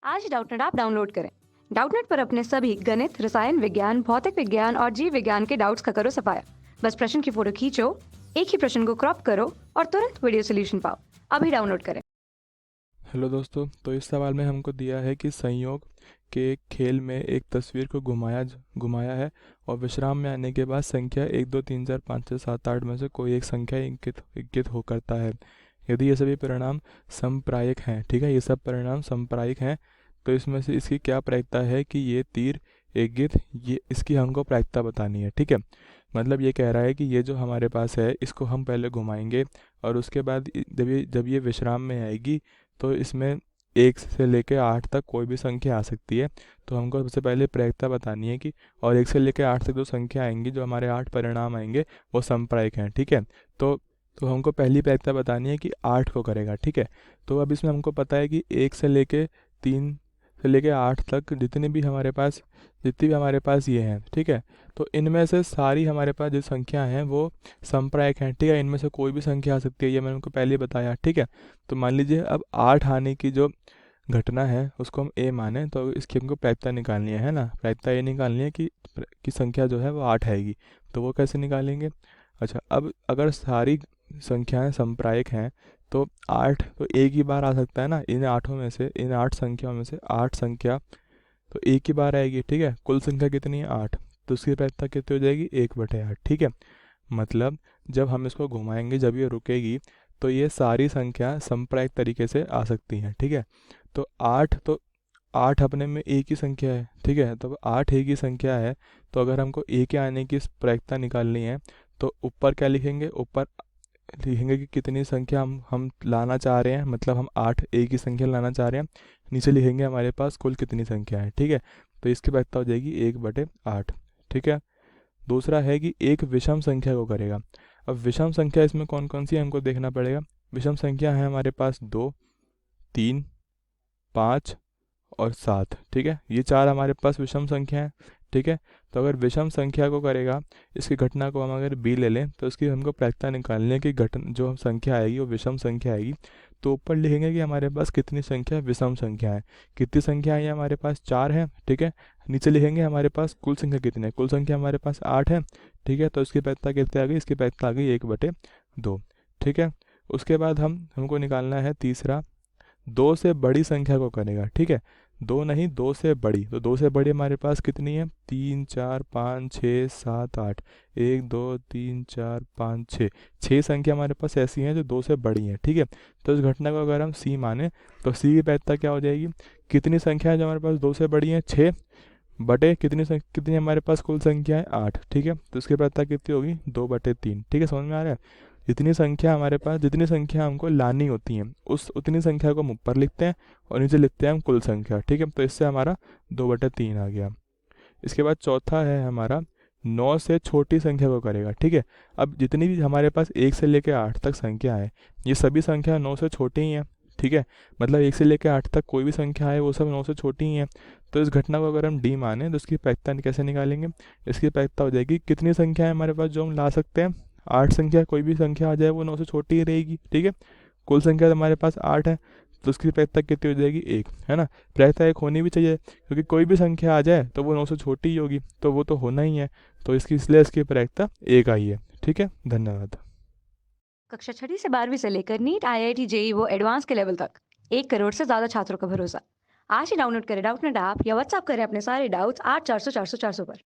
आज ही Doubtnut app download करें। Doubtnut पर अपने सभी गणित, रसायन विज्ञान, भौतिक विज्ञान और जीव विज्ञान के डाउट्स का करो सफाया। बस प्रश्न की फोटो खींचो, एक ही प्रश्न को क्रॉप करो और तुरंत वीडियो सोल्यूशन पाओ। अभी डाउनलोड करें। हेलो दोस्तों, तो इस सवाल में हमको दिया है कि संयोग के एक खेल में एक तस्वीर को घुमाया है और विश्राम में आने के बाद संख्या 1 2 3 4 5 6 7 8 में से कोई एक संख्या इंकित इंकित हो करता है। यदि ये सभी परिणाम समप्रायिक हैं, ठीक है, ये सब परिणाम समप्रायिक हैं, तो इसमें से इसकी क्या प्रायिकता है कि ये तीर एक गिद्ध, ये इसकी हमको प्रायिकता बतानी है। ठीक है, मतलब ये कह रहा है कि ये जो हमारे पास है इसको हम पहले घुमाएंगे और उसके बाद जब ये विश्राम में आएगी तो इसमें 1 से लेकर 8 तक कोई भी संख्या आ सकती है। तो हमको सबसे पहले प्रायिकता बतानी है कि और 1 से लेकर 8 तक जो संख्या आएंगी, जो हमारे 8 परिणाम आएंगे, वो समप्रायिक हैं। ठीक है, तो हमको पहली प्रायिकता बतानी है कि 8 को करेगा। ठीक है, तो अब इसमें हमको पता है कि 1 से लेके 8 तक जितनी भी हमारे पास ये हैं, ठीक है, तो इनमें से सारी हमारे पास जो संख्या हैं वो समप्रायिक हैं। ठीक है, इनमें से कोई भी संख्या आ सकती है, ये मैंने उनको पहले ही बताया। ठीक है, तो मान लीजिए अब 8 आने की जो घटना है उसको हम ए माने, तो इसकी हमको प्रायिकता निकालनी है ना। प्रायिकता ये निकालनी है कि संख्या जो है वो 8 आएगी। तो वो कैसे निकालेंगे? अच्छा, अब अगर सारी संख्याएं समप्रायिक हैं तो 8 तो एक ही बार आ सकता है ना। इन 8 संख्याओं में से 8 संख्या तो एक ही बार आएगी। ठीक है, कुल संख्या कितनी है? 8, तो उसकी प्रायिकता कितनी हो जाएगी? 1/8। ठीक है, मतलब जब हम इसको घुमाएंगे, जब ये रुकेगी, तो ये सारी संख्या समप्रायिक तरीके से आ सकती हैं। ठीक है, तो 8 अपने में एक ही संख्या है। ठीक है, तो 8 एक ही संख्या है, तो अगर हमको ए के आने की प्रायिकता निकालनी है तो ऊपर क्या लिखेंगे? ऊपर लिखेंगे कि कितनी संख्या हम लाना चाह रहे हैं, मतलब हम 8 एक ही संख्या लाना चाह रहे हैं। नीचे लिखेंगे हमारे पास कुल कितनी संख्या है। ठीक है, तो इसकी प्रायिकता हो जाएगी 1/8। ठीक है, दूसरा है कि एक विषम संख्या को करेगा। अब विषम संख्या इसमें कौन कौन सी है हमको देखना पड़ेगा। विषम संख्या है हमारे पास 2, 3, 5 और 7। ठीक है, ये 4 हमारे पास विषम संख्या है। ठीक है, तो अगर विषम संख्या को करेगा, इसकी घटना को हम अगर बी ले लें, तो इसकी हमको प्रायिकता निकालनी है कि घटना जो संख्या आएगी वो विषम संख्या आएगी। तो ऊपर लिखेंगे कि हमारे पास कितनी संख्या विषम संख्या है। कितनी संख्या है? हमारे पास 4 है। ठीक है, नीचे लिखेंगे हमारे पास कुल संख्या कितनी है। कुल संख्या हमारे पास 8 है। ठीक है, तो इसकी प्रायिकता कितनी आ गई? इसकी प्रायिकता आ गई 1/2। ठीक है, उसके बाद हमको निकालना है तीसरा, 2 से बड़ी संख्या को करेगा। ठीक है, 2 नहीं, 2 से बड़ी। तो 2 से बड़ी हमारे पास कितनी है? 3 4 5 6 7 8। 1 2 3 4 5 6, 6 संख्या हमारे पास ऐसी हैं जो 2 से बड़ी हैं। ठीक है, तो इस घटना को अगर हम सी माने तो सी की प्रायिकता क्या हो जाएगी? कितनी संख्या है जो हमारे पास 2 से बड़ी हैं? 6 बटे कितनी हमारे पास कुल संख्या है? 8। ठीक है, तो इसकी प्रायिकता कितनी होगी? 2/3। ठीक है, समझ में आ रहा है? जितनी संख्या हमको लानी होती है उस उतनी संख्या को हम ऊपर लिखते हैं और नीचे लिखते हैं हम कुल संख्या। ठीक है, तो इससे हमारा 2/3 आ गया। इसके बाद चौथा है हमारा 9 से छोटी संख्या को करेगा। ठीक है, अब जितनी भी हमारे पास 1 से लेकर 8 तक संख्या है, ये सभी संख्या 9 से छोटी ही हैं। ठीक है, मतलब 1 से लेकर 8 तक कोई भी संख्या है वो सब 9 से छोटी ही हैं। तो इस घटना को अगर हम डी माने तो इसकी प्रायिकता कैसे निकालेंगे? इसकी प्रायिकता हो जाएगी कितनी संख्या है हमारे पास जो हम ला सकते हैं? 8 संख्या, कोई भी संख्या आ जाए वो 9 से छोटी ही रहेगी। ठीक है, कुल संख्या हमारे पास 8 है, तो उसकी प्रायिकता कितनी हो जाएगी? 1, है ना। प्रायिकता 1 होनी भी चाहिए, क्योंकि कोई भी संख्या आ जाए तो वो 9 से छोटी ही होगी, तो वो तो होना ही है। तो इसलिए इसकी प्रायिकता 1 आई है। ठीक है, धन्यवाद। कक्षा 6 से 12वीं से लेकर नीट, IIT, जेई वो एडवांस के लेवल तक 1 करोड़ से ज्यादा छात्रों का भरोसा। आज ही डाउनलोड करें डाउटनेट ऐप या व्हाट्सएप करें अपने सारे डाउट्स 8400 400 400 पर।